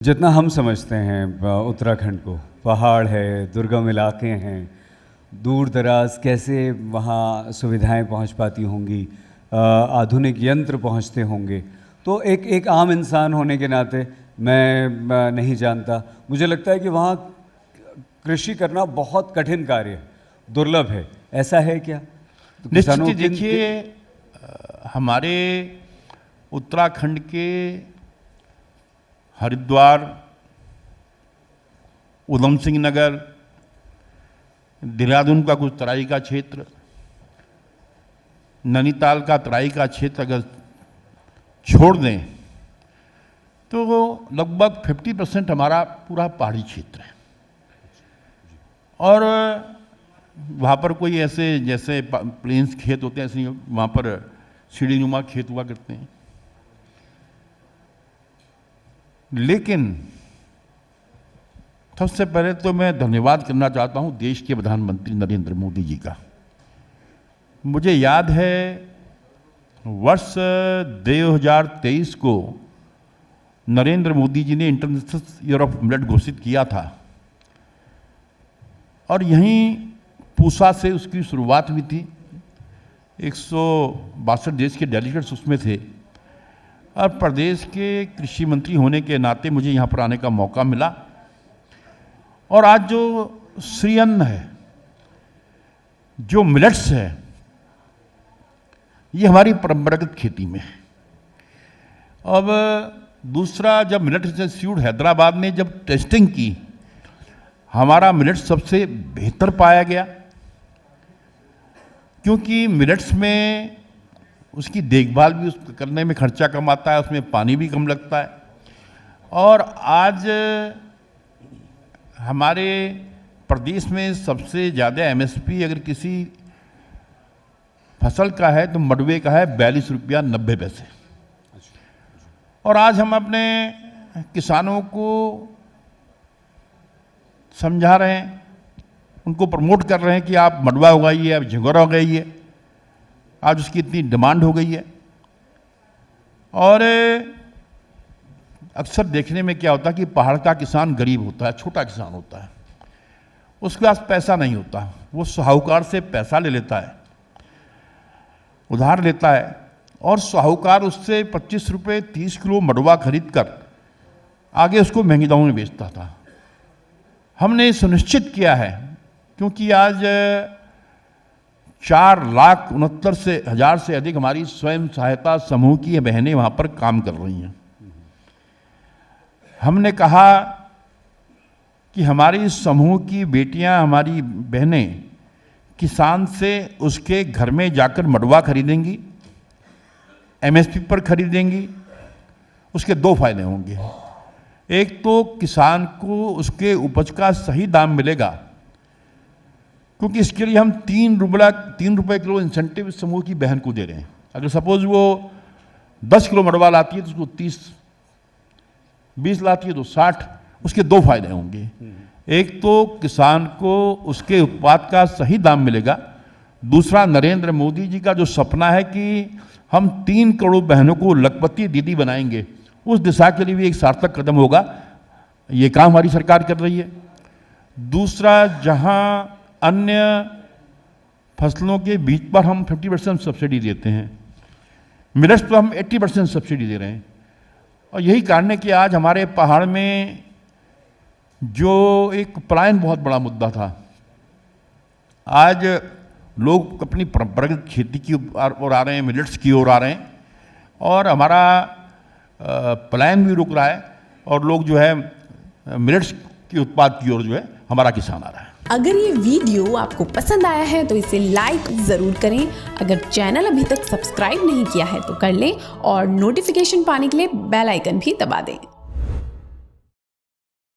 जितना हम समझते हैं उत्तराखंड को, पहाड़ है, दुर्गम इलाके हैं, दूर दराज कैसे वहाँ सुविधाएं पहुँच पाती होंगी, आधुनिक यंत्र पहुँचते होंगे, तो एक आम इंसान होने के नाते मैं नहीं जानता। मुझे लगता है कि वहाँ कृषि करना बहुत कठिन कार्य है, दुर्लभ है। ऐसा है क्या? तो निश्चित ही देखिए, हमारे उत्तराखंड के हरिद्वार, उधम सिंह नगर, देहरादून का कुछ तराई का क्षेत्र, नैनीताल का तराई का क्षेत्र अगर छोड़ दें तो लगभग 50% हमारा पूरा पहाड़ी क्षेत्र है। और वहाँ पर कोई ऐसे जैसे प्लेन्स खेत होते हैं ऐसे वहाँ पर सीढ़ीनुमा खेत हुआ करते हैं। लेकिन सबसे पहले तो मैं धन्यवाद करना चाहता हूँ देश के प्रधानमंत्री नरेंद्र मोदी जी का। मुझे याद है वर्ष 2023 को नरेंद्र मोदी जी ने इंटरनेशनल ईयर ऑफ मिलेट घोषित किया था और यहीं पूसा से उसकी शुरुआत हुई थी। 162 देश के डेलीगेट्स उसमें थे और प्रदेश के कृषि मंत्री होने के नाते मुझे यहाँ पर आने का मौका मिला। और आज जो श्री अन्न है, जो मिलेट्स है, ये हमारी परंपरागत खेती में है। अब दूसरा, जब मिलेट इंस्टीट्यूट हैदराबाद ने जब टेस्टिंग की, हमारा मिलेट्स सबसे बेहतर पाया गया, क्योंकि मिलेट्स में उसकी देखभाल भी उसको करने में खर्चा कम आता है, उसमें पानी भी कम लगता है। और आज हमारे प्रदेश में सबसे ज़्यादा एमएसपी अगर किसी फसल का है तो मडवे का है 42 रुपया 90 पैसे। और आज हम अपने किसानों को समझा रहे हैं, उनको प्रमोट कर रहे हैं कि आप मडवा उगाइए, आप झिंगोरा उगाइए, आज उसकी इतनी डिमांड हो गई है। और अक्सर देखने में क्या होता है कि पहाड़ का किसान गरीब होता है, छोटा किसान होता है, उसके पास पैसा नहीं होता, वो साहूकार से पैसा ले लेता है, उधार लेता है और साहूकार उससे 25 रुपये 30 किलो मडवा खरीद कर आगे उसको महंगी दामों में बेचता था। हमने सुनिश्चित किया है, क्योंकि आज 4,69,000 से अधिक हमारी स्वयं सहायता समूह की बहनें वहाँ पर काम कर रही हैं। हमने कहा कि हमारी समूह की बेटियां, हमारी बहनें किसान से उसके घर में जाकर मडवा खरीदेंगी, एमएसपी पर खरीदेंगी। उसके दो फायदे होंगे। एक तो किसान को उसके उपज का सही दाम मिलेगा, क्योंकि इसके लिए हम 3 रुपये किलो इंसेंटिव समूह की बहन को दे रहे हैं। अगर सपोज वो 10 किलो मडवा लाती है तो उसको 30, 20 लाती है तो 60। उसके दो फायदे होंगे। एक तो किसान को उसके उत्पाद का सही दाम मिलेगा, दूसरा नरेंद्र मोदी जी का जो सपना है कि हम 3 करोड़ बहनों को लखपति दीदी बनाएंगे, उस दिशा के लिए भी एक सार्थक कदम होगा। ये काम हमारी सरकार कर रही है। दूसरा, जहां अन्य फसलों के बीज पर हम 50% सब्सिडी देते हैं, मिलेट्स पर हम 80% सब्सिडी दे रहे हैं। और यही कारण है कि आज हमारे पहाड़ में जो एक पलायन बहुत बड़ा मुद्दा था, आज लोग अपनी परंपरागत खेती की ओर आ रहे हैं, मिलेट्स की ओर आ रहे हैं और हमारा पलायन भी रुक रहा है और लोग जो है मिलेट्स के उत्पाद की ओर जो है हमारा किसान आ रहा है। अगर ये वीडियो आपको पसंद आया है तो इसे लाइक ज़रूर करें। अगर चैनल अभी तक सब्सक्राइब नहीं किया है तो कर लें और नोटिफिकेशन पाने के लिए बेल आइकन भी दबा दें।